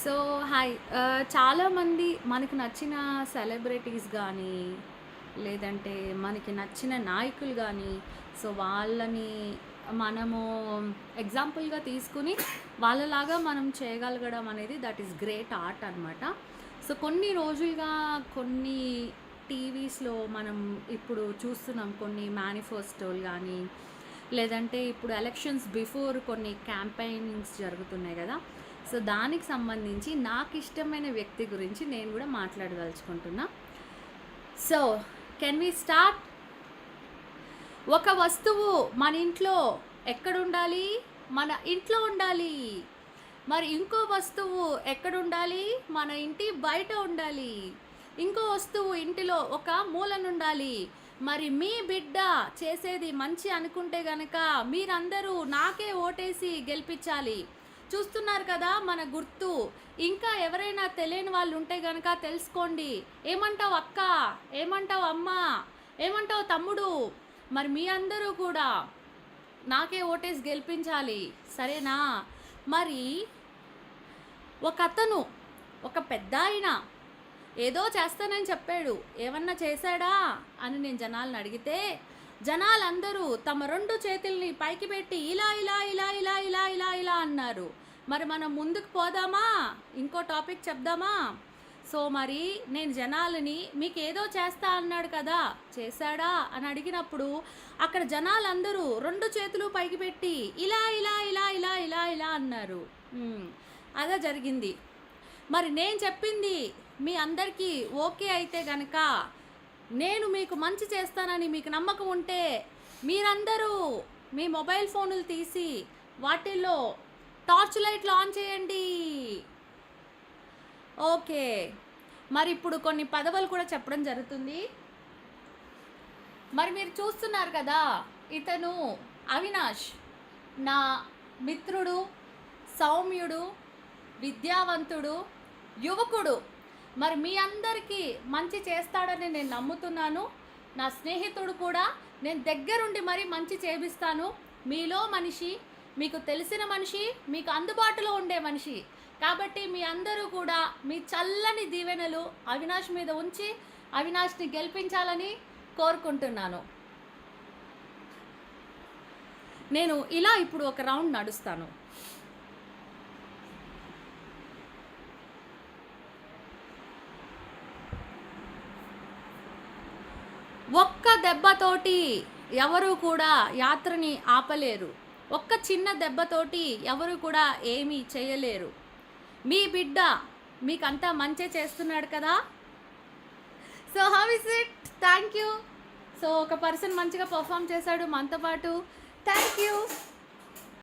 So, hi. చాలామంది మనకు నచ్చిన సెలబ్రిటీస్ గానీ, లేదంటే మనకి నచ్చిన నాయకులు గానీ, సో, వాళ్ళని మనము ఎగ్జాంపుల్‌గా తీసుకొని, వాళ్ళలాగా మనం చేయగలగడం అనేది దట్ ఈస్ గ్రేట్ ఆర్ట్ అనమాట. సో, కొన్ని రోజులుగా కొన్ని టీవీస్‌లో మనం ఇప్పుడు చూస్తున్నాం. కొన్ని మేనిఫెస్టోలు గానీ, లేదంటే ఇప్పుడు ఎలక్షన్స్ బిఫోర్ కొన్ని క్యాంపెయినింగ్స్ జరుగుతున్నాయి గదా! సో, దానికి సంబంధించి నాకిష్టమైన వ్యక్తి గురించి నేను గూడా మాట్లాడదలుచుకుంటున్నా. So, can we start? ఒక వస్తువు మన ఇంట్లో ఎక్కడుండాలి? మన ఇంట్లో ఉండాలి. మరి ఇంకో వస్తువు ఎక్కడుండాలి? మన ఇంటి బయట ఉండాలి. ఇంకో వస్తువు ఇంటిలో ఒక మూలనుండాలి. మరి మీ బిడ్డ చేసేది మంచి అనుకుంటే గనక మీరందరూ నాకే ఓటేసి గెలిపించాలి. చూస్తున్నారు కదా మన గుర్తు. ఇంకా ఎవరైనా తెలియని వాళ్ళు ఉంటే గనక తెలుసుకోండి. ఏమంటావు అక్క? ఏమంటావు అమ్మ? ఏమంటావు తమ్ముడు? మరి మీ అందరూ కూడా నాకే ఓటేసి గెలిపించాలి. సరేనా? మరి ఒకతను, ఒక పెద్దాయన ఏదో చేస్తానని చెప్పాడు. ఏమన్నా చేశాడా అని నేను జనాలను అడిగితే, జనాలందరూ తమ 2 చేతుల్ని పైకి పెట్టి ఇలా ఇలా ఇలా ఇలా ఇలా ఇలా ఇలా అన్నారు. మరి మనం ముందుకు పోదామా? ఇంకో టాపిక్ చెప్దామా? సో, మరి నేను జనాలని మీకేదో చేస్తా అన్నాడు కదా, చేశాడా అని అడిగినప్పుడు అక్కడ జనాలందరూ 2 చేతులు పైకి పెట్టి ఇలా ఇలా ఇలా ఇలా ఇలా ఇలా అన్నారు. అదే జరిగింది. మరి నేను చెప్పింది మీ అందరికీ ఓకే అయితే గనక, నేను మీకు మంచి చేస్తానని మీకు నమ్మకం ఉంటే మీరందరూ మీ మొబైల్ ఫోనులు తీసి వాటిల్లో టార్చ్ లైట్లు ఆన్ చేయండి. ఓకే. మరి ఇప్పుడు కొన్ని పదవులు కూడా చెప్పడం జరుగుతుంది. మరి మీరు చూస్తున్నారు కదా, ఇతను అవినాష్ నా మిత్రుడు, సౌమ్యుడు, విద్యావంతుడు, యువకుడు. మరి మీ అందరికీ మంచి చేస్తాడని నేను నమ్ముతున్నాను. నా స్నేహితుడు కూడా. నేను దగ్గరుండి మరీ మంచి చేపిస్తాను. మీలో మనిషి, మీకు తెలిసిన మనిషి, మీకు అందుబాటులో ఉండే మనిషి. కాబట్టి మీ అందరూ కూడా మీ చల్లని దీవెనలు అవినాష్ మీద ఉంచి అవినాష్ని గెలిపించాలని కోరుకుంటున్నాను. నేను ఇలా ఇప్పుడు ఒక రౌండ్ నడుస్తాను. ఒక్క దెబ్బతోటి ఎవరు కూడా యాత్రని ఆపలేరు. ఒక్క చిన్న దెబ్బతోటి ఎవరు కూడా ఏమీ చేయలేరు. మీ బిడ్డ మీకంతా మంచే చేస్తున్నాడు కదా. So how is it? Thank you. So ఒక పర్సన్ మంచిగా పర్ఫామ్ చేశాడు మనతో పాటు. Thank you.